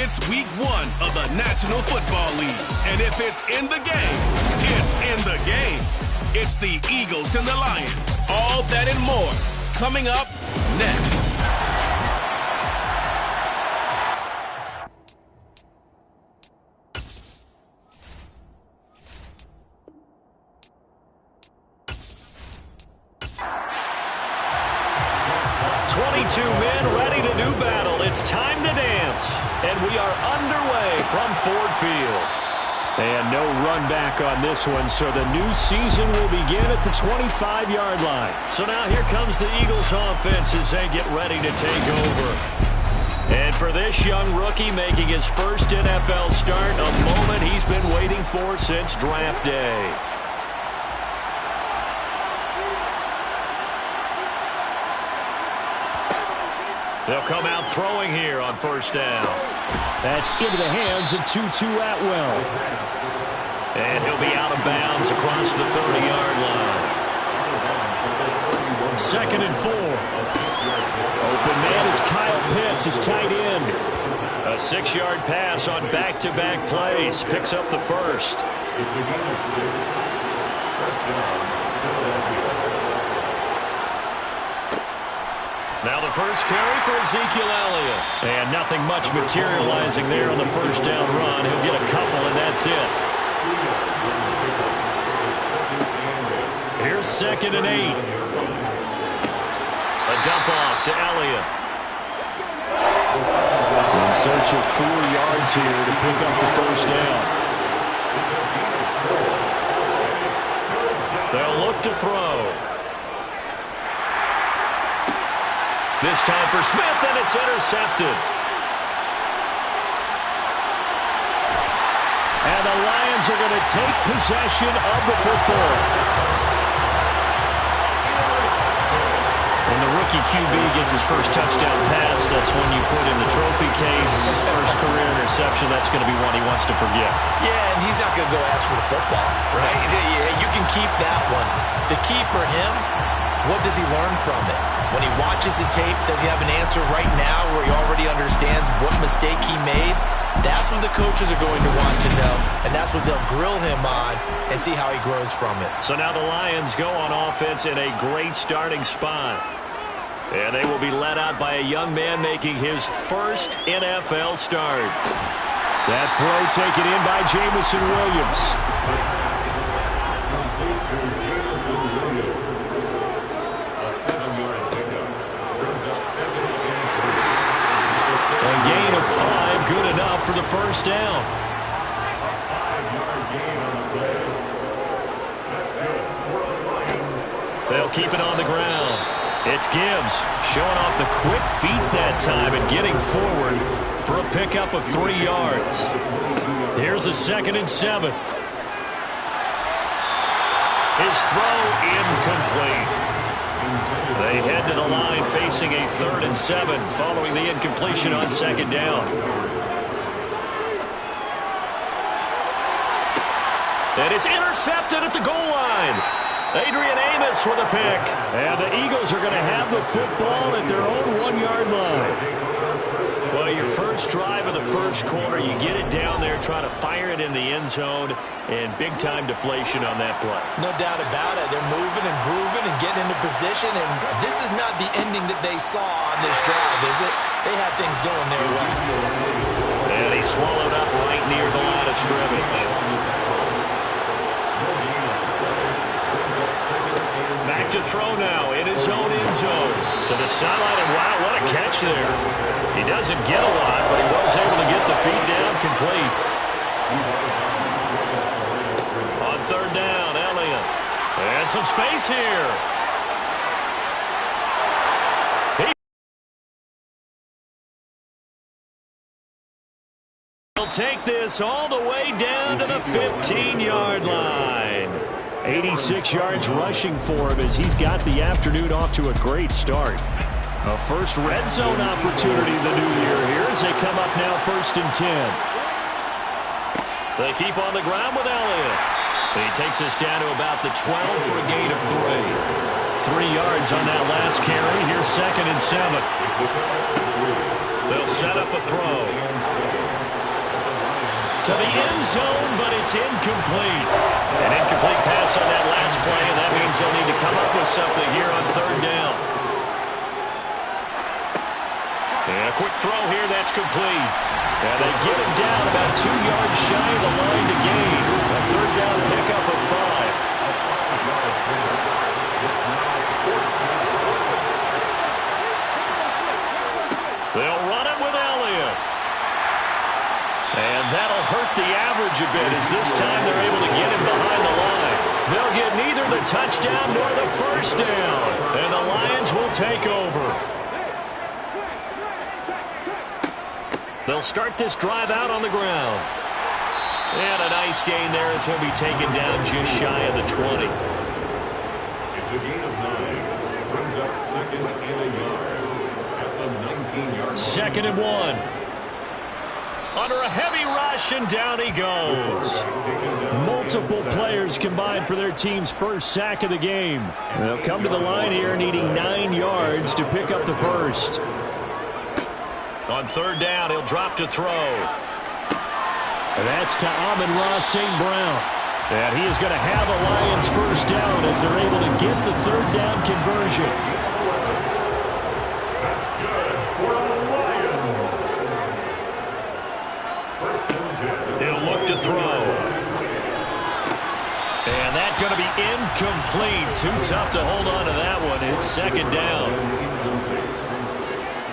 It's week 1 of the National Football League. And if it's in the game, it's in the game. It's the Eagles and the Lions. All that and more coming up next. Men ready to do battle. It's time to dance. And we are underway from Ford Field. And no run back on this one, so the new season will begin at the 25-yard line. So now here comes the Eagles offense as they get ready to take over. And for this young rookie making his first NFL start, a moment he's been waiting for since draft day. They'll come out throwing here on first down. That's into the hands of Tutu Atwell. And he'll be out of bounds across the 30-yard line. 2nd and 4. Open man is Kyle Pitts, his tight end. A 6-yard pass on back-to-back plays. Picks up the first. Now the first carry for Ezekiel Elliott. And nothing much materializing there on the first down run. He'll get a couple, and that's it. Here's 2nd and 8. A dump off to Elliott. In search of 4 yards here to pick up the first down. They'll look to throw. This time for Smith, and it's intercepted. And the Lions are going to take possession of the football. When the rookie QB gets his first touchdown pass, that's when you put in the trophy case. First career interception, that's going to be one he wants to forget. Yeah, and he's not going to go ask for the football, right? Yeah, you can keep that one. The key for him, what does he learn from it? When he watches the tape, does he have an answer right now where he already understands what mistake he made? That's what the coaches are going to want to know, and that's what they'll grill him on and see how he grows from it. So now the Lions go on offense in a great starting spot. And they will be led out by a young man making his first NFL start. That throw taken in by Jameson Williams. A gain of 5, good enough for the first down. They'll keep it on the ground. It's Gibbs showing off the quick feet that time and getting forward for a pickup of 3 yards. Here's a 2nd and 7. His throw incomplete. They head to the line facing a 3rd and 7 following the incompletion on 2nd down. And it's intercepted at the goal line. Adrian Amos with a pick. And the Eagles are going to have the football at their own 1-yard line. Well, your first drive of the first quarter, you get it down there, try to fire it in the end zone, and big-time deflation on that play. No doubt about it. They're moving and grooving and getting into position, and this is not the ending that they saw on this drive, is it? They had things going their way. And he swallowed up right near the line of scrimmage. Back to throw now in his own end zone. To the sideline, and wow, what a catch there. He doesn't get a lot, but he was able to get the feet down complete. On 3rd down, Elliott. And some space here. He'll take this all the way down to the 15-yard line. 86 yards rushing for him as he's got the afternoon off to a great start. A first red zone opportunity the new year here as they come up now 1st and 10. They keep on the ground with Elliott. He takes us down to about the 12 for a gain of 3. 3 yards on that last carry. Here's 2nd and 7. They'll set up a throw. to the end zone, but it's incomplete. An incomplete pass on that last play, and that means they'll need to come up with something here on third down. And a quick throw here, that's complete. And they get it down about 2 yards shy of the line to gain. A third down pickup of 5. They'll run it with Elliott. And that'll hurt the average a bit as this time they're able to get him behind the line. They'll get neither the touchdown nor the first down. And the Lions will take over. They'll start this drive out on the ground. And a nice gain there as he'll be taken down just shy of the 20. It's a gain of 9. Brings up second and a yard at the 19-yard line. 2nd and 1. Under a heavy rush, and down he goes. Multiple players combined for their team's first sack of the game. They'll come to the line here needing 9 yards to pick up the first. On third down, he'll drop to throw. And that's to Amon-Ra St. Brown. And he is going to have a Lions first down as they're able to get the third down conversion. That's good for the Lions. First and 10. He'll look to throw. And that's going to be incomplete. Too tough to hold on to that one. It's second down.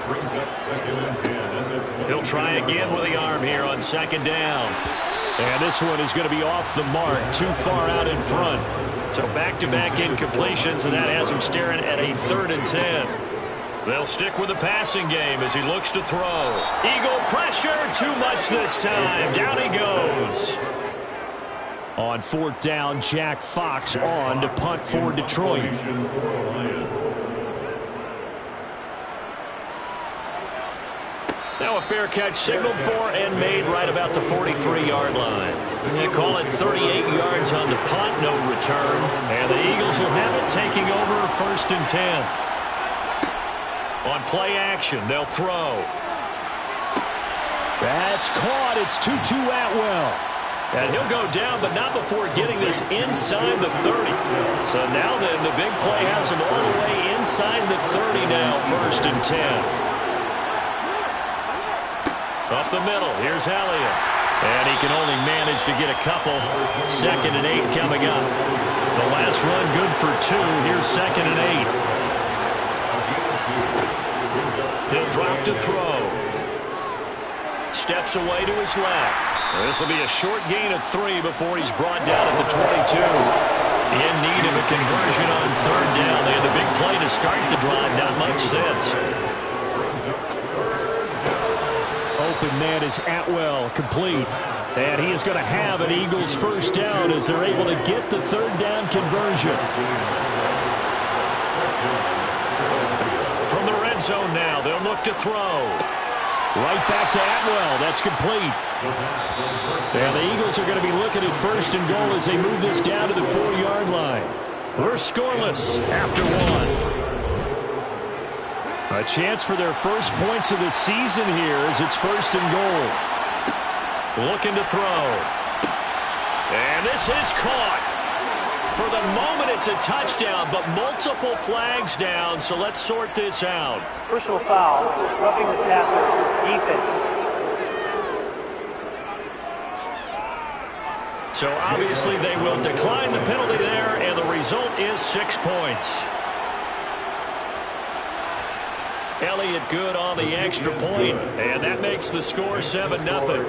Brings up second and 10. He'll try again with the arm here on second down. And this one is going to be off the mark, too far out in front. So back-to-back incompletions, and that has him staring at a 3rd and 10. They'll stick with the passing game as he looks to throw. Eagle pressure, too much this time. Down he goes. On 4th down, Jack Fox on to punt for Detroit. Now a fair catch signaled for and made right about the 43-yard line. They call it 38 yards on the punt, no return. And the Eagles will have it taking over 1st and 10. On play action, they'll throw. That's caught. It's Tutu Atwell. And he'll go down, but not before getting this inside the 30. So now then, the big play has him all the way inside the 30 now, 1st and 10. Up the middle, here's Elliott. And he can only manage to get a couple. 2nd and 8 coming up. The last run good for 2. Here's 2nd and 8. He'll drop to throw. Steps away to his left. This will be a short gain of 3 before he's brought down at the 22. In need of a conversion on third down. They had the big play to start the drive. Not much sense. Open man is Atwell, complete. And he is going to have an Eagles first down as they're able to get the third down conversion. From the red zone now, they'll look to throw. Right back to Atwell. That's complete. And the Eagles are going to be looking at 1st and goal as they move this down to the 4-yard line. We're scoreless after 1. A chance for their first points of the season here as it's 1st and goal. Looking to throw. And this is caught. For the moment, it's a touchdown, but multiple flags down, so let's sort this out. Personal foul, roughing the passer, defense. So obviously they will decline the penalty there, and the result is 6 points. Elliott good on the extra point, and that makes the score 7-0.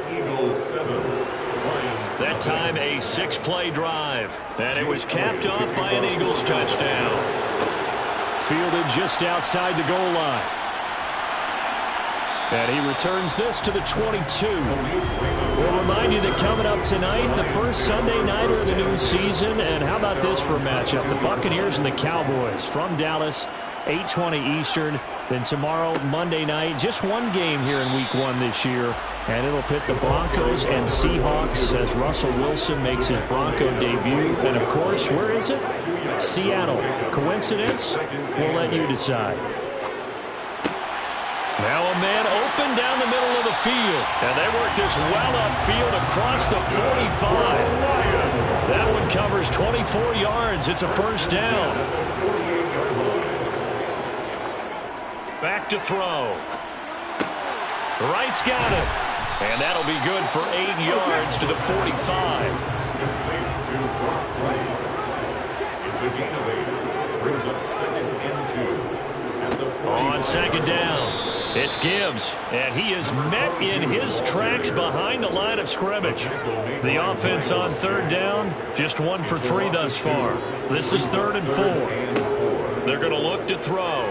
That time a 6-play drive, and it was capped off by an Eagles touchdown. Fielded just outside the goal line. And he returns this to the 22. We'll remind you that coming up tonight, the first Sunday nighter of the new season. And how about this for a matchup? The Buccaneers and the Cowboys from Dallas, 8:20 Eastern. Then tomorrow, Monday night, just one game here in Week 1 this year. And it'll pit the Broncos and Seahawks as Russell Wilson makes his Bronco debut. And, of course, where is it? Seattle. Coincidence? We'll let you decide. Now a man open down the middle of the field. And they work this well upfield across the 45. That one covers 24 yards. It's a first down. Back to throw. Wright's got it. And that'll be good for 8 yards to the 45. It's a gain of 8. Brings up 2nd and 2. On second down, it's Gibbs, and he is met in his tracks behind the line of scrimmage. The offense on third down, just 1 for 3 thus far. This is 3rd and 4. They're going to look to throw.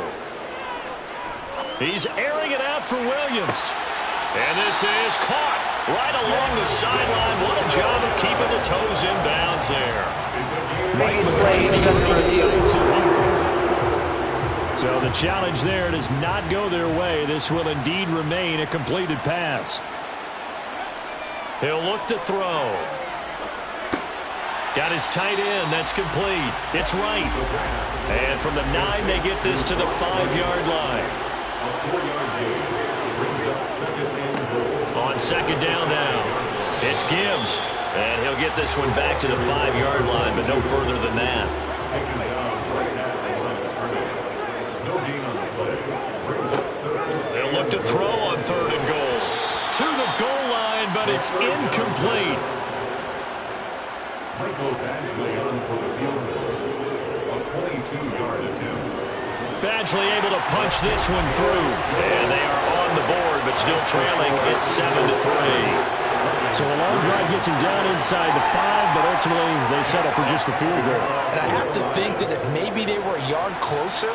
He's airing it out for Williams. And this is caught right along the sideline. What a job of keeping the toes in bounds there. So the challenge there does not go their way. This will indeed remain a completed pass. He'll look to throw. Got his tight end. That's complete. It's Wright. And from the 9, they get this to the 5-yard line. A 4-yard gain brings up 2nd and goal. On second down now, it's Gibbs. And he'll get this one back to the 5-yard line, but no further than that. Taken down right at the line of scrimmage. No gain on the play. Brings up 3rd. They'll look to throw on 3rd and goal. To the goal line, but it's incomplete. Michael Badgley on for the field goal. A 22-yard attempt. Badgley able to punch this one through. And they are on the board, but still trailing. It's 7-3. So a long drive gets him down inside the 5, but ultimately they settle for just the field goal. And I have to think that if maybe they were a yard closer,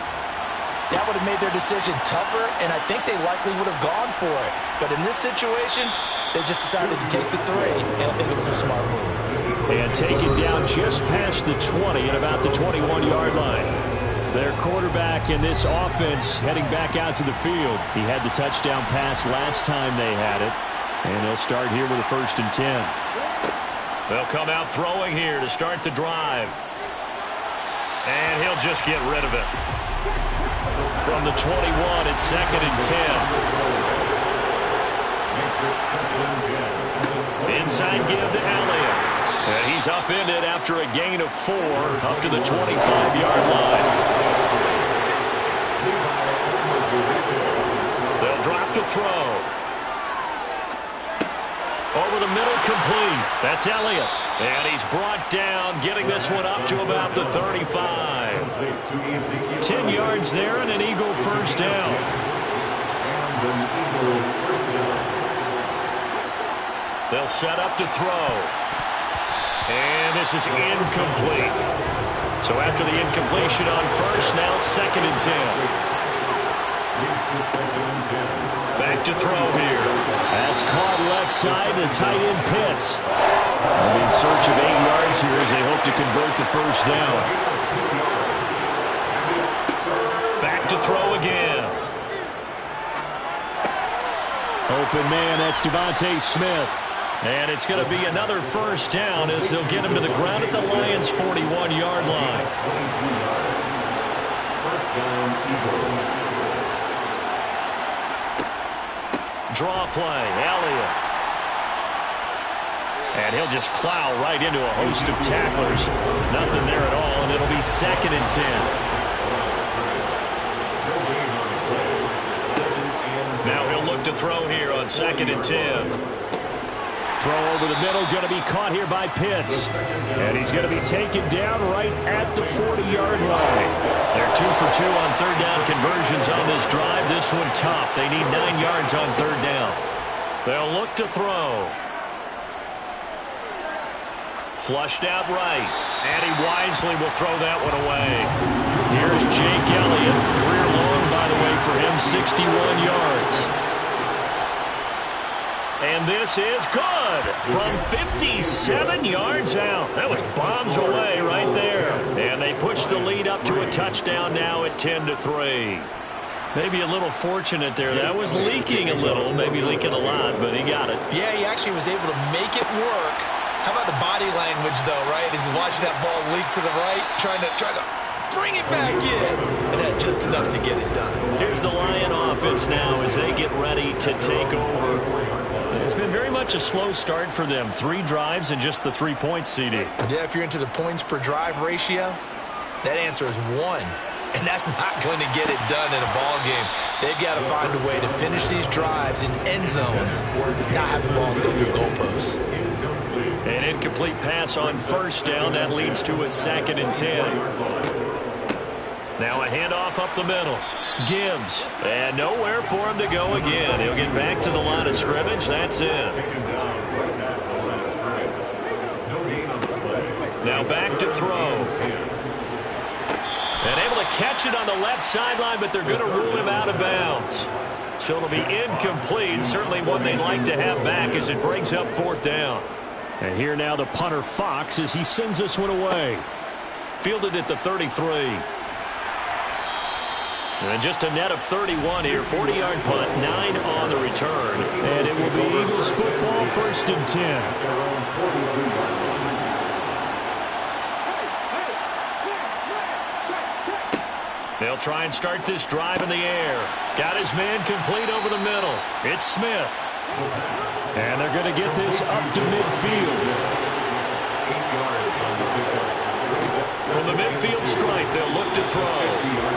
that would have made their decision tougher, and I think they likely would have gone for it. But in this situation, they just decided to take the 3, and I think it was a smart move. And take it down just past the 20 at about the 21-yard line. Their quarterback in this offense heading back out to the field. He had the touchdown pass last time they had it. And they'll start here with a 1st and 10. They'll come out throwing here to start the drive. And he'll just get rid of it. From the 21, it's 2nd and 10. Inside give to Elliott. And he's upended after a gain of 4 up to the 25-yard line. They'll drop to throw. Over the middle, complete. That's Elliott. And he's brought down, getting this one up to about the 35. 10 yards there and an Eagle first down. They'll set up to throw. And this is incomplete. So after the incompletion on first, now 2nd and 10. Back to throw here. That's caught left side to tight end Pitts. And in search of 8 yards here as they hope to convert the first down. Back to throw again. Open man, that's Devontae Smith. And it's going to be another first down as they'll get him to the ground at the Lions' 41-yard line. First down, Eagles. Draw play, Elliott. And he'll just plow right into a host of tacklers. Nothing there at all, and it'll be 2nd and 10. Now he'll look to throw here on 2nd and 10. Throw over the middle, going to be caught here by Pitts. And he's going to be taken down right at the 40-yard line. They're 2 for 2 on third down conversions on this drive. This one tough. They need 9 yards on third down. They'll look to throw. Flushed out right. And he wisely will throw that one away. Here's Jake Elliott. Career long, by the way, for him, 61 yards. And this is good from 57 yards out. That was bombs away right there. And they push the lead up to a touchdown now at 10-3. Maybe a little fortunate there. That was leaking a little, maybe leaking a lot, but he got it. Yeah, he actually was able to make it work. How about the body language, though, right? He's watching that ball leak to the right, trying to bring it back in. And had just enough to get it done. Here's the Lion offense now as they get ready to take over. It's been very much a slow start for them. 3 drives and just the 3 points, CD. Yeah, if you're into the points per drive ratio, that answer is 1. And that's not going to get it done in a ball game. They've got to find a way to finish these drives in end zones, not have the balls go through goalposts. An incomplete pass on first down. That leads to a 2nd and 10. Now a handoff up the middle. Gibbs. And nowhere for him to go again. He'll get back to the line of scrimmage. That's it. Now back to throw. And able to catch it on the left sideline, but they're going to rule him out of bounds. So it'll be incomplete. Certainly one they'd like to have back as it brings up 4th down. And here now the punter Fox as he sends this one away. Fielded at the 33. And just a net of 31 here. 40-yard punt, 9 on the return. And it will be Eagles football, 1st and 10. They'll try and start this drive in the air. Got his man complete over the middle. It's Smith. And they're going to get this up to midfield. From the midfield stripe, they'll look to throw.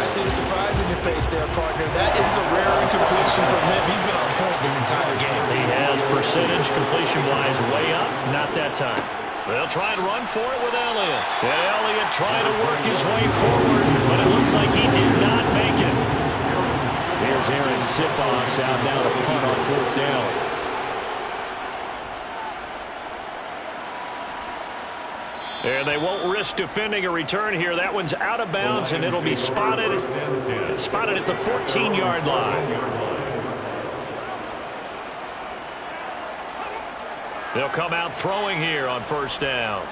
I see the surprise in your face there, partner. That is a rare incompletion from him. He's been on point this entire game. He has percentage completion-wise way up. Not that time. They'll try and run for it with Elliott. And Elliott trying to work his way forward, but it looks like he did not make it. Here's Aaron Sipos out now to punt on 4th down. And they won't risk defending a return here. That one's out of bounds, and it'll be spotted at the 14-yard line. They'll come out throwing here on 1st down.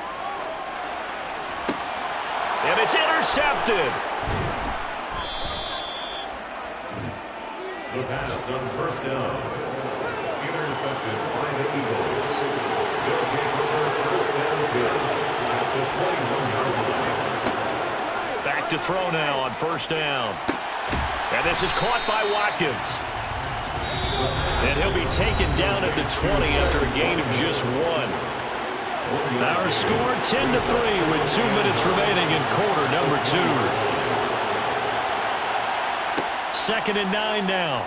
And it's intercepted. The pass on 1st down. Intercepted by the Eagles. They'll take over 1st and 10. Back to throw now on 1st down. And this is caught by Watkins. And he'll be taken down at the 20 after a gain of just 1. Our score 10-3 with 2 minutes remaining in quarter number 2. 2nd and 9 now.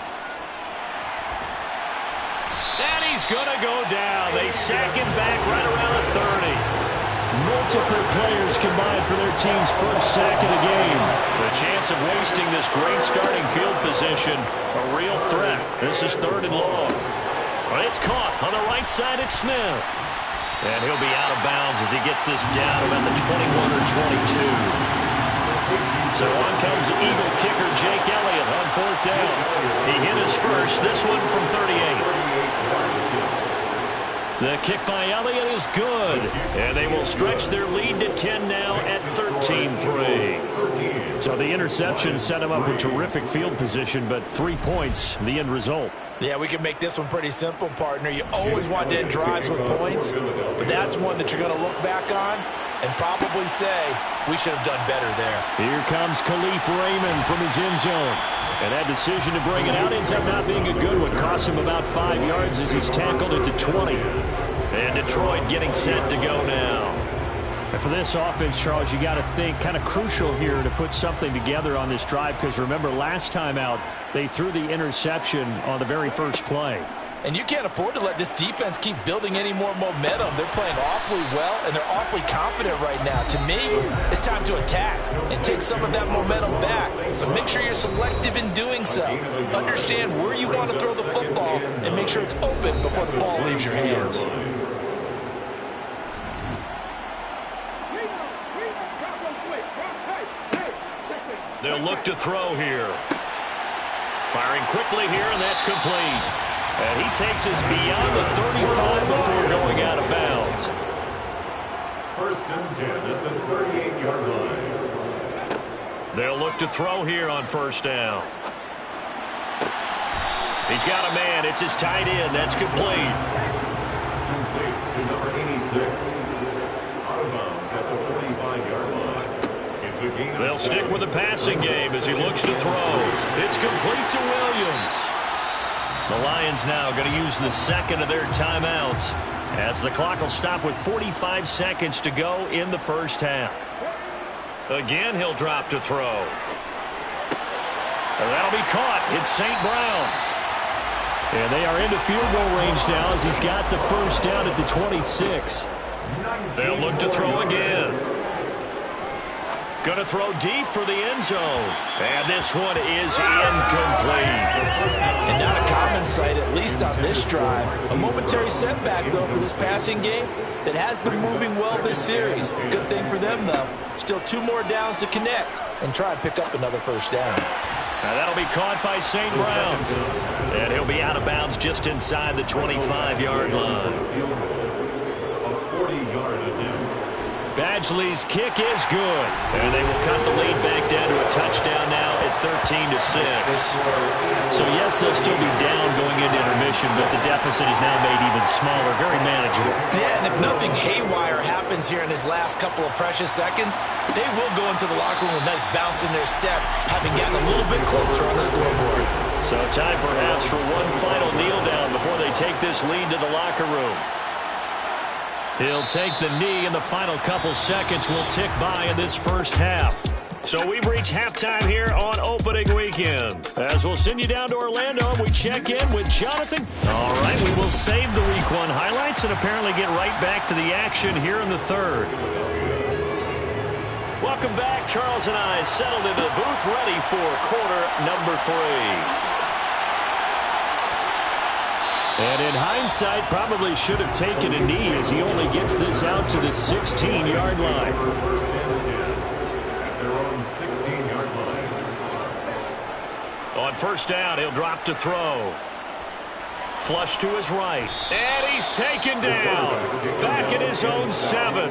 And he's going to go down. They sack him back right around the 30. Multiple players combined for their team's first sack of the game. The chance of wasting this great starting field position, a real threat. This is 3rd and long. But it's caught on the right side at Smith. And he'll be out of bounds as he gets this down about the 21 or 22. So on comes the Eagle kicker, Jake Elliott, on 4th down. He hit his first, this one from 38. The kick by Elliott is good. And they will stretch their lead to 10 now at 13-3. So the interception set him up with terrific field position, but 3 points, the end result. Yeah, we can make this one pretty simple, partner. You always want to end drives with points, but that's one that you're going to look back on and probably say, we should have done better there. Here comes Khalif Raymond from his end zone. And that decision to bring it out ends up not being a good one. Cost him about 5 yards as he's tackled at the 20. And Detroit getting set to go now. And for this offense, Charles, you got to think kind of crucial here to put something together on this drive, because remember last time out they threw the interception on the very first play. And you can't afford to let this defense keep building any more momentum. They're playing awfully well, and they're awfully confident right now. To me, it's time to attack and take some of that momentum back. But make sure you're selective in doing so. Understand where you want to throw the football and make sure it's open before the ball leaves your hands. They'll look to throw here. Firing quickly here, and that's complete. And he takes us beyond the 35 before going out of bounds. 1st and 10 at the 38-yard line. They'll look to throw here on 1st down. He's got a man. It's his tight end. That's complete. Complete to number 86. Out of bounds at the 45-yard line. It's It's a gain of They'll stick 7. with the passing game as he looks to throw. It's complete to Williams. The Lions now going to use the second of their timeouts as the clock will stop with 45 seconds to go in the first half. Again, he'll drop to throw. That'll be caught. It's St. Brown. And they are into field goal range now as he's got the first down at the 26. They'll look to throw again. Going to throw deep for the end zone. And this one is incomplete. And not a common sight, at least on this drive. A momentary setback, though, for this passing game that has been moving well this series. Good thing for them, though. Still 2 more downs to connect and try and pick up another first down. Now that'll be caught by St. Brown. And he'll be out of bounds just inside the 25-yard line. A 40-yard attempt. Badgley's kick is good. And they will cut the lead back down to a touchdown now at 13-6. So yes, they'll still be down going into intermission, but the deficit is now made even smaller. Very manageable. Yeah, and if nothing haywire happens here in his last couple of precious seconds, they will go into the locker room with a nice bounce in their step, having gotten a little bit closer on the scoreboard. So time perhaps for one final kneel down before they take this lead to the locker room. He'll take the knee, and the final couple seconds will tick by in this first half. So we've reached halftime here on opening weekend. As we'll send you down to Orlando, and we check in with Jonathan. All right, we will save the Week 1 highlights and apparently get right back to the action here in the third. Welcome back. Charles and I settled into the booth ready for quarter number 3. And in hindsight, probably should have taken a knee as he only gets this out to the 16-yard line. First and 10 at their own 16-yard line. On first down, he'll drop to throw. Flush to his right. And he's taken down. Back at his own 7.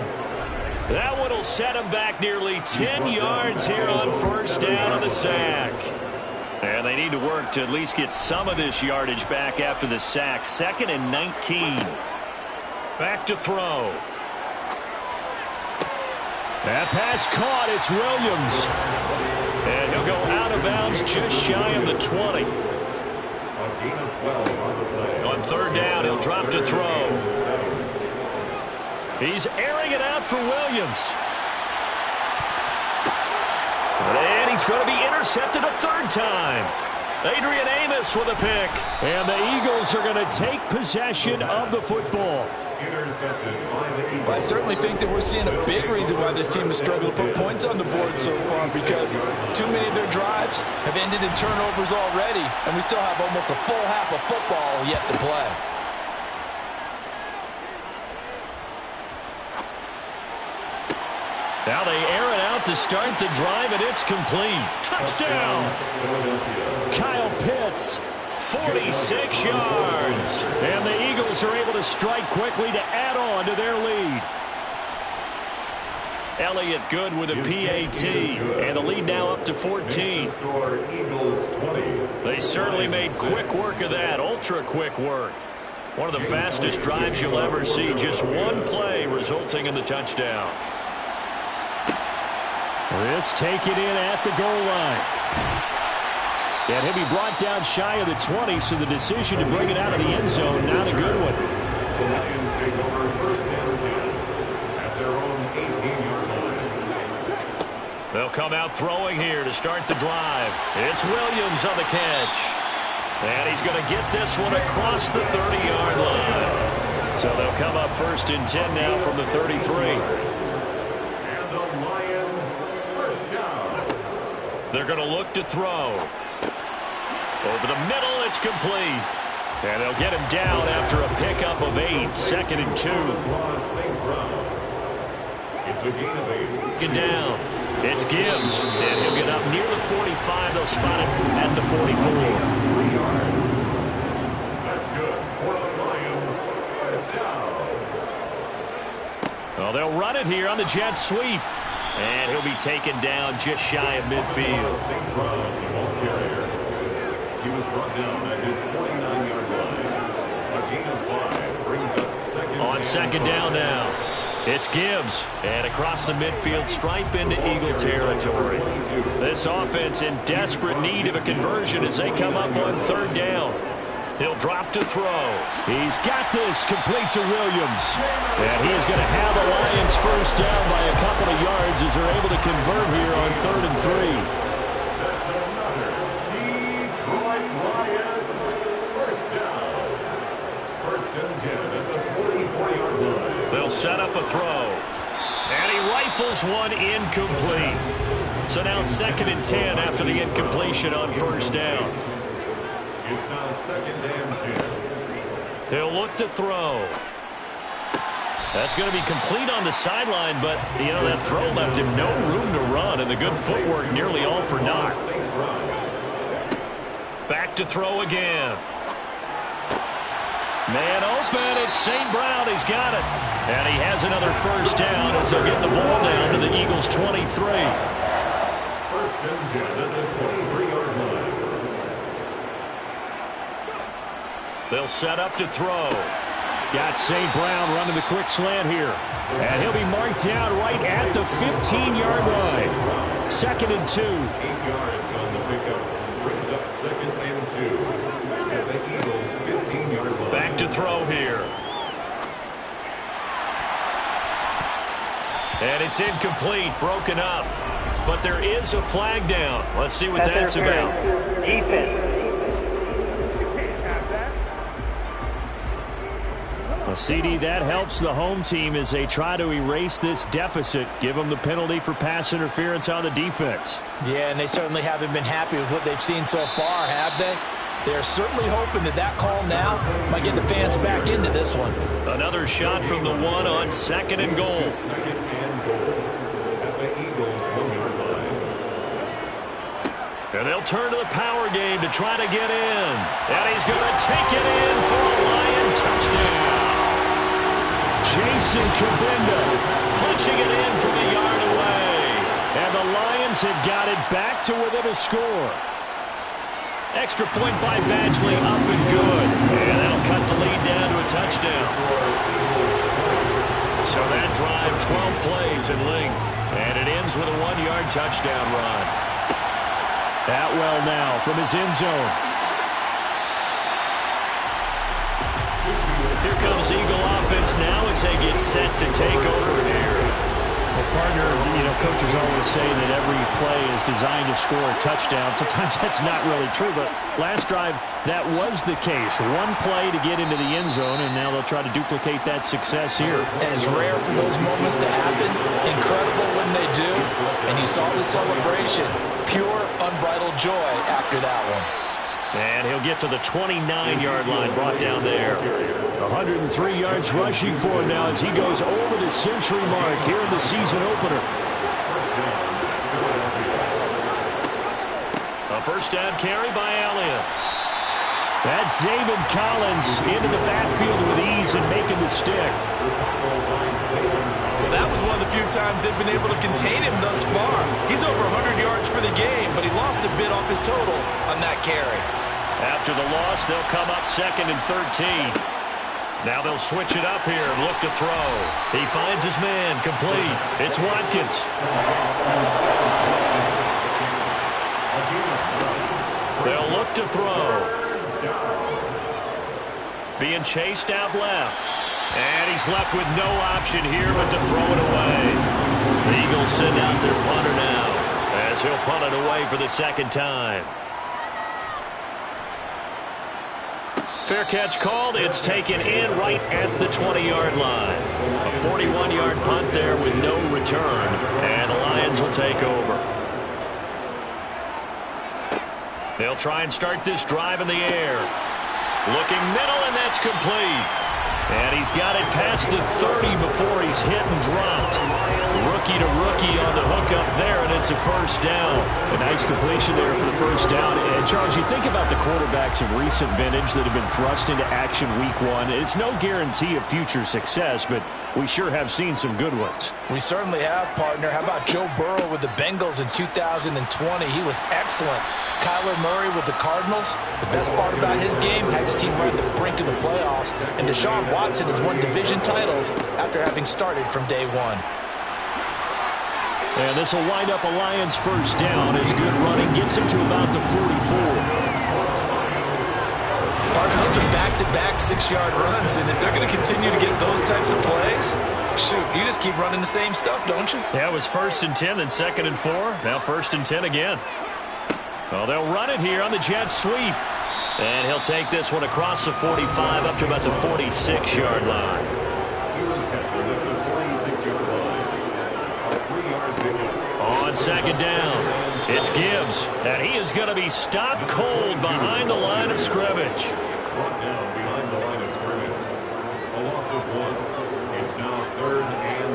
That one will set him back nearly 10 yards here on first down on the sack. And they need to work to at least get some of this yardage back after the sack. 2nd and 19. Back to throw. That pass caught. It's Williams. And he'll go out of bounds just shy of the 20. A gain of 12 on the play. On third down, he'll drop to throw. He's airing it out for Williams. And he's going to be intercepted a third time. Adrian Amos with a pick. And the Eagles are going to take possession of the football. Intercepted by the Eagles. Well, I certainly think that we're seeing a big reason why this team has struggled to put points on the board so far, because too many of their drives have ended in turnovers already, and we still have almost a full half of football yet to play. Now they air it out to start the drive, and it's complete. Touchdown! Kyle Pitts, 46 yards. And the Eagles are able to strike quickly to add on to their lead. Elliott good with a PAT, and the lead now up to 14. They certainly made quick work of that, ultra-quick work. One of the fastest drives you'll ever see, just one play resulting in the touchdown. This taken in at the goal line. And he'll be brought down shy of the 20, so the decision to bring it out of the end zone, not a good one. The Lions take over first and 10 at their own 18-yard line. They'll come out throwing here to start the drive. It's Williams on the catch. And he's going to get this one across the 30-yard line. So they'll come up first and 10 now from the 33. They're going to look to throw. Over the middle, it's complete. And they'll get him down after a pickup of 8. 2nd and 2. It's a gain of 8. Get down. It's Gibbs. And he'll get up near the 45. They'll spot him at the 44. 3 yards. That's good for the Lions. First down. Well, they'll run it here on the jet sweep. And he'll be taken down just shy of midfield. St. Brown, the ball carrier. He was brought down at his 49-yard line. A gain of 5 brings up second. On second down now. It's Gibbs, and across the midfield stripe into Eagle territory. This offense in desperate need of a conversion as they come up on third down. He'll drop to throw. He's got this complete to Williams. And he is going to have the Lions first down by a couple of yards as they're able to convert here on 3rd and 3. That's another Detroit Lions first down. 1st and 10 at the 44-yard line. They'll set up a throw. And he rifles one incomplete. So now 2nd and 10 after the incompletion on first down. It's now 2nd and 10. He'll look to throw. That's going to be complete on the sideline, but, you know, that throw left him no room to run, and the good footwork nearly all for naught. Back to throw again. Man open, it's St. Brown. He's got it. And he has another first down as they'll get the ball down to the Eagles' 23. 1st and 10 at the 23-yard line. They'll set up to throw. Got St. Brown running the quick slant here. And he'll be marked down right at the 15-yard line. 2nd and 2. 8 yards on the pickup. Brings up 2nd and 2 at the Eagles' 15-yard line. Back to throw here. And it's incomplete, broken up. But there is a flag down. Let's see what that's about. Defense. Well, CD, that helps the home team as they try to erase this deficit. Give them the penalty for pass interference on the defense. Yeah, and they certainly haven't been happy with what they've seen so far, have they? They're certainly hoping that that call now might get the fans back into this one. Another shot from the 1 on 2nd and goal. 2nd and goal at the Eagles' 1-yard line. And they'll turn to the power game to try to get in. And he's going to take it in for a Lion touchdown. Jason Kabinda punching it in from a yard away. And the Lions have got it back to within a score. Extra point by Badgley, up and good. And that'll cut the lead down to a touchdown. So that drive, 12 plays in length. And it ends with a 1-yard touchdown run. Atwell now from his end zone. Here comes Eagle offense now as they get set to take over here. Well, partner, you know, coaches always say that every play is designed to score a touchdown. Sometimes that's not really true, but last drive, that was the case. One play to get into the end zone, and now they'll try to duplicate that success here. And it's rare for those moments to happen. Incredible when they do. And you saw the celebration. Pure, unbridled joy after that one. And he'll get to the 29-yard line, brought down there. 103 yards rushing for him now as he goes over the century mark here in the season opener. A first down carry by Elliott. That's Zaven Collins into the backfield with ease and making the stick. Well, that was one of the few times they've been able to contain him thus far. He's over 100 yards for the game, but he lost a bit off his total on that carry. After the loss, they'll come up 2nd and 13. Now they'll switch it up here and look to throw. He finds his man, complete. It's Watkins. They'll look to throw. Being chased out left. And he's left with no option here but to throw it away. The Eagles send out their punter now as he'll punt it away for the 2nd time. Fair catch called. It's taken in right at the 20-yard line. A 41-yard punt there with no return. And the Lions will take over. They'll try and start this drive in the air. Looking middle, and that's complete. And he's got it past the 30 before he's hit and dropped. rookie to rookie on the hook up there, and it's a first down. A nice completion there for the first down. And, Charles, you think about the quarterbacks of recent vintage that have been thrust into action week one. It's no guarantee of future success, but we sure have seen some good ones. We certainly have, partner. How about Joe Burrow with the Bengals in 2020? He was excellent. Kyler Murray with the Cardinals. The best part about his game has his team right at the brink of the playoffs. And Deshaun Watson has won division titles after having started from day one. And this will wind up a Lions first down as good running gets him to about the 44. Those are back-to-back 6-yard runs, and if they're going to continue to get those types of plays, shoot, you just keep running the same stuff, don't you? Yeah, it was 1st and 10, then 2nd and 4. Now 1st and 10 again. Well, they'll run it here on the jet sweep. And he'll take this one across the 45 up to about the 46-yard line. He was tackled at the 46-yard line. A 3-yard pickup. On 2nd down, it's Gibbs, and he is going to be stopped cold behind the line of scrimmage. Brought down behind the line of scrimmage. A loss of 1. It's now 3rd and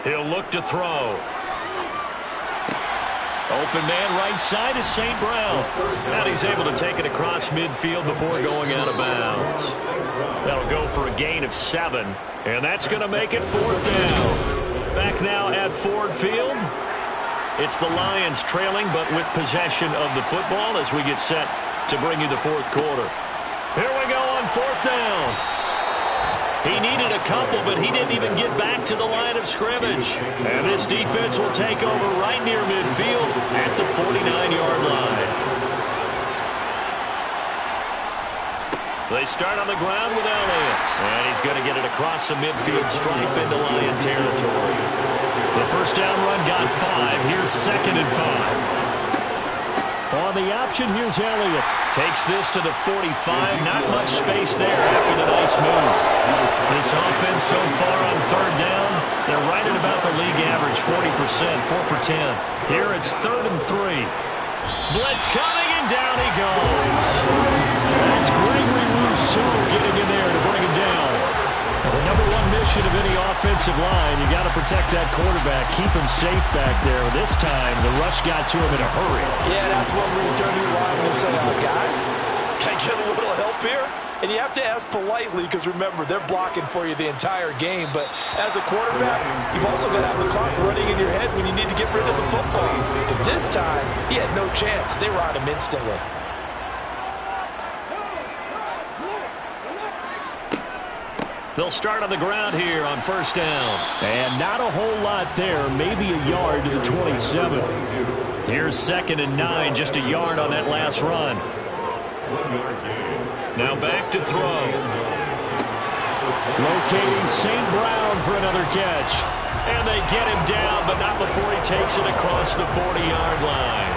9. He'll look to throw. Open man right side is St. Brown. And he's able to take it across midfield before going out of bounds. That'll go for a gain of 7. And that's going to make it 4th down. Back now at Ford Field. It's the Lions trailing, but with possession of the football as we get set to bring you the 4th quarter. Here we go on 4th down. He needed a couple, but he didn't even get back to the line of scrimmage. And this defense will take over right near midfield at the 49-yard line. They start on the ground with Elliott. And he's going to get it across the midfield stripe into Lion territory. The first down run got 5. Here's 2nd and 5. On the option, here's Elliott. Takes this to the 45. Not much space there after the nice move. This offense so far on 3rd down, they're right at about the league average, 40%, 4 for 10. Here it's 3rd and 3. Blitz coming, and down he goes. That's Gregory Rousseau getting in there to bring him down. The number one mission of any offensive line, you got to protect that quarterback, keep him safe back there. This time, the rush got to him in a hurry. Yeah, that's when we turn to the lineman and say, guys, can I get a little help here? And you have to ask politely because, remember, they're blocking for you the entire game. But as a quarterback, you've also got to have the clock running in your head when you need to get rid of the football. But this time, he had no chance. They were on him instantly. They'll start on the ground here on 1st down. And not a whole lot there, maybe a yard to the 27. Here's 2nd and 9, just a yard on that last run. Now back to throw. Locating St. Brown for another catch. And they get him down, but not before he takes it across the 40-yard line.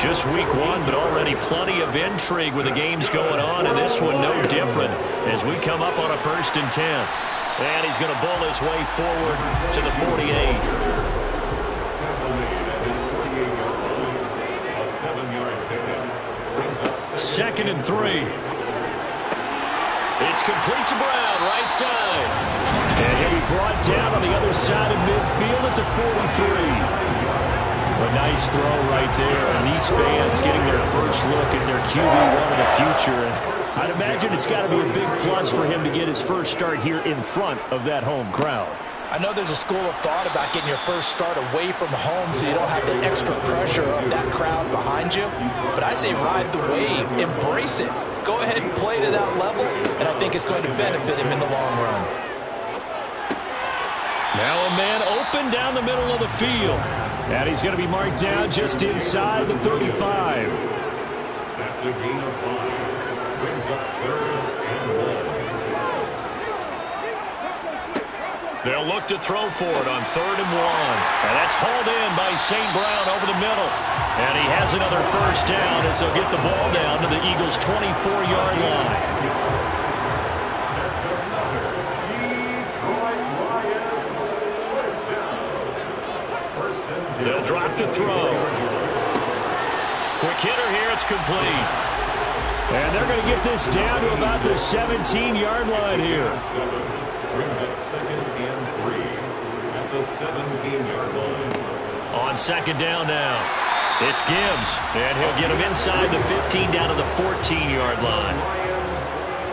Just week 1, but already plenty of intrigue with the games going on, and this one no different as we come up on a 1st and 10. And he's going to bull his way forward to the 48. 2nd and 3. It's complete to Brown, right side. And he'll be brought down on the other side of midfield at the 43. A nice throw right there, and these fans getting their first look at their QB1 of the future. I'd imagine it's got to be a big plus for him to get his first start here in front of that home crowd. I know there's a school of thought about getting your first start away from home so you don't have the extra pressure of that crowd behind you. But I say ride the wave, embrace it. Go ahead and play to that level, and I think it's going to benefit him in the long run. Now a man open down the middle of the field. And he's going to be marked down just inside the 35. That's a gain of 5. Brings up 3rd and 1. They'll look to throw for it on 3rd and 1. And that's hauled in by St. Brown over the middle. And he has another first down as they'll get the ball down to the Eagles' 24-yard line. They'll drop to throw. Quick hitter here, it's complete. And they're going to get this down to about the 17-yard line here. Brings up second and 3 at the 17-yard line. On second down now, it's Gibbs, and he'll get him inside the 15 down to the 14-yard line. Lions,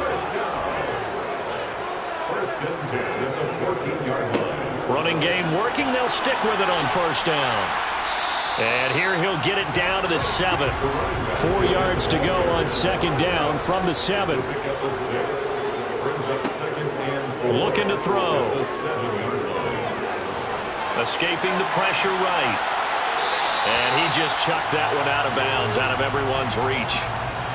first down. First and 10 at the 14-yard line. Running game working. They'll stick with it on first down. And here he'll get it down to the 7. 4 yards to go on second down from the 7. Pick up the 6. Brings up second and 4. Looking to throw. At the 7-yard line. Escaping the pressure right. And he just chucked that one out of bounds, out of everyone's reach.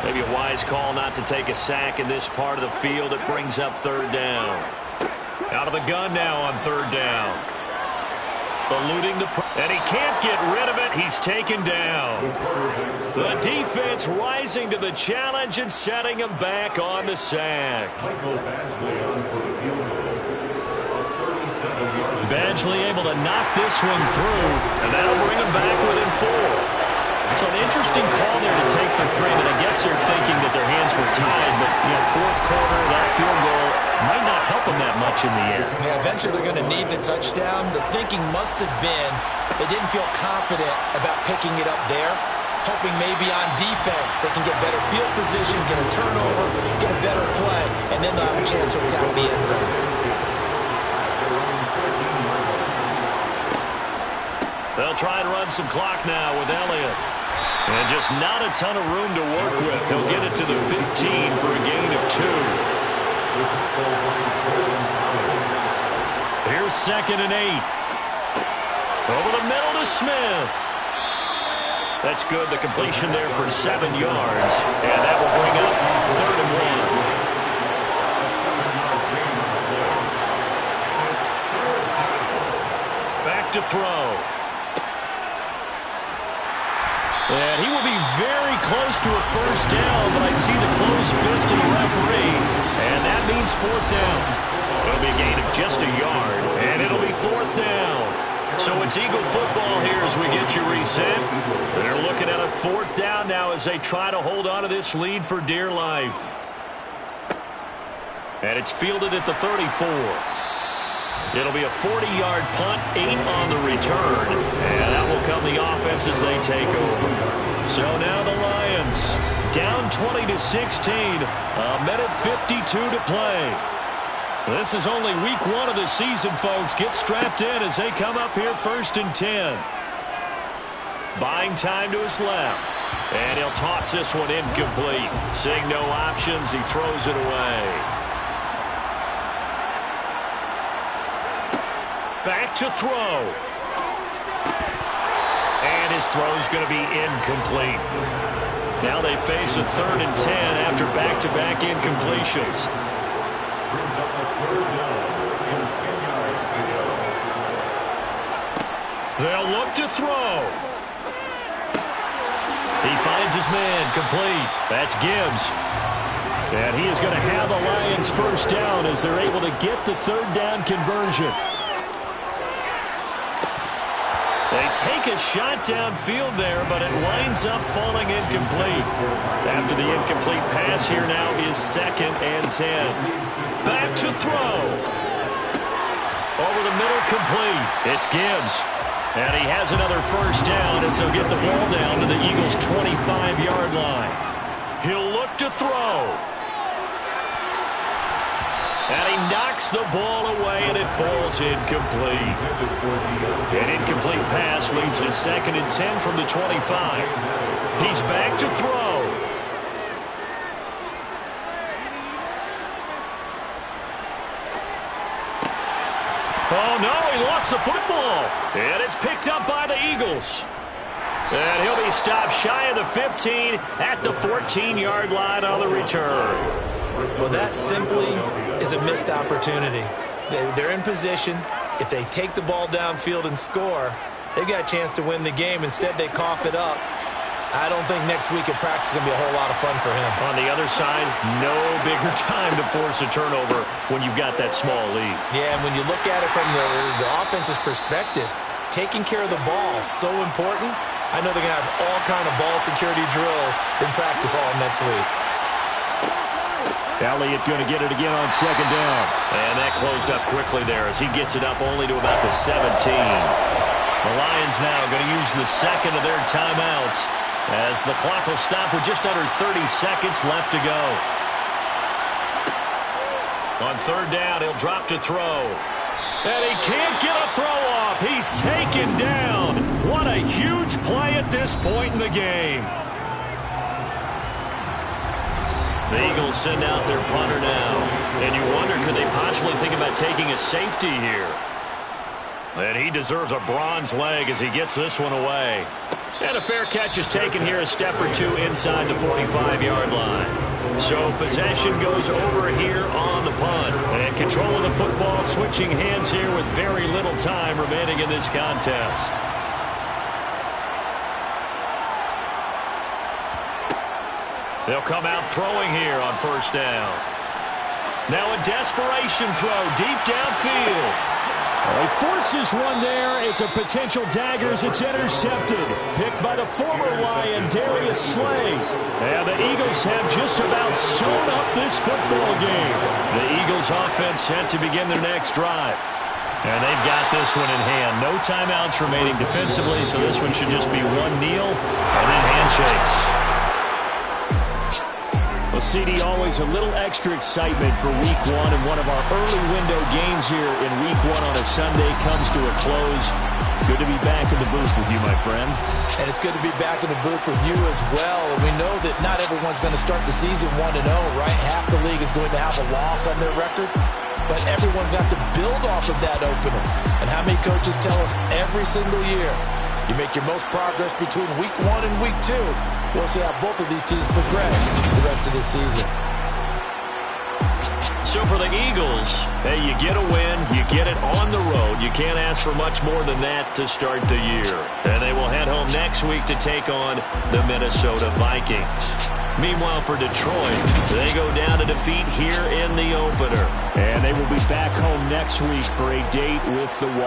Maybe a wise call not to take a sack in this part of the field. It brings up third down. Out of the gun now on third down. Eluding the and he can't get rid of it. He's taken down. The defense rising to the challenge and setting him back on the sack. Michael Badgley on for the field goal. 37-yard. Badgley able to knock this one through, and that'll bring him back within 4. It's an interesting call there to take for 3, but I guess they're thinking that their hands were tied. But, fourth quarter, that field goal might not help them that much in the end. Yeah, eventually they're going to need the touchdown. The thinking must have been they didn't feel confident about picking it up there, hoping maybe on defense they can get better field position, get a turnover, get a better play, and then they'll have a chance to attack the end zone. They'll try and run some clock now with Elliott. And just not a ton of room to work with. He'll get it to the 15 for a gain of 2. Here's second and 8. Over the middle to Smith. That's good. The completion there for 7 yards. And that will bring up third and 1. Back to throw. And he will be very close to a first down, but I see the closed fist of the referee, and that means fourth down. It'll be a gain of just a yard, and it'll be fourth down. So it's Eagle football here as we get you reset. They're looking at a fourth down now as they try to hold on to this lead for dear life. And it's fielded at the 34. It'll be a 40-yard punt, 8 on the return, and out will come the offense as they take over. So now the Lions down 20-16, a minute 52 to play. This is only week 1 of the season, folks. Get strapped in as they come up here first and 10. Buying time to his left, and he'll toss this one incomplete. Seeing no options, he throws it away. Back to throw. And his throw's going to be incomplete. Now they face a third and 10 after back-to-back incompletions. Brings up a third down and 10 yards to go. They'll look to throw. He finds his man complete. That's Gibbs. And he is going to have the Lions first down as they're able to get the third down conversion. They take a shot downfield there, but it winds up falling incomplete. After the incomplete pass, here now is second and 10. Back to throw. Over the middle, complete. It's Gibbs. And he has another first down as he'll get the ball down to the Eagles' 25-yard line. He'll look to throw. And he knocks the ball away, and it falls incomplete. An incomplete pass leads to second and 10 from the 25. He's back to throw. Oh, no, he lost the football. And it's picked up by the Eagles. And he'll be stopped shy of the 15 at the 14-yard line on the return. Well, that simply is a missed opportunity. They're in position. If they take the ball downfield and score, they've got a chance to win the game. Instead, they cough it up. I don't think next week at practice is going to be a whole lot of fun for him. On the other side, no bigger time to force a turnover when you've got that small lead. Yeah, and when you look at it from the offense's perspective, taking care of the ball is so important. I know they're going to have all kind of ball security drills in practice all next week. Elliott going to get it again on second down. And that closed up quickly there as he gets it up only to about the 17. The Lions now going to use the second of their timeouts as the clock will stop with just under 30 seconds left to go. On third down, he'll drop to throw. And he can't get a throw off. He's taken down. What a huge play at this point in the game. The Eagles send out their punter now. And you wonder, could they possibly think about taking a safety here? And he deserves a bronze leg as he gets this one away. And a fair catch is taken here a step or two inside the 45-yard line. So possession goes over here on the punt. And control of the football switching hands here with very little time remaining in this contest. They'll come out throwing here on first down. Now a desperation throw deep downfield. He forces one there. It's a potential dagger as it's intercepted. Picked by the former Lion, Darius Slay. And the Eagles have just about sewn up this football game. The Eagles offense set to begin their next drive. And they've got this one in hand. No timeouts remaining defensively, so this one should just be one kneel and then handshakes. Well, CD, always a little extra excitement for Week 1, and one of our early window games here in Week 1 on a Sunday comes to a close. Good to be back in the booth with you, my friend. And it's good to be back in the booth with you as well. And we know that not everyone's going to start the season 1-0, right? Half the league is going to have a loss on their record. But everyone's got to build off of that opener. And how many coaches tell us every single year, you make your most progress between Week 1 and Week 2. We'll see how both of these teams progress the rest of this season. So for the Eagles, hey, you get a win, you get it on the road. You can't ask for much more than that to start the year. And they will head home next week to take on the Minnesota Vikings. Meanwhile, for Detroit, they go down to defeat here in the opener. And they will be back home next week for a date with the Washington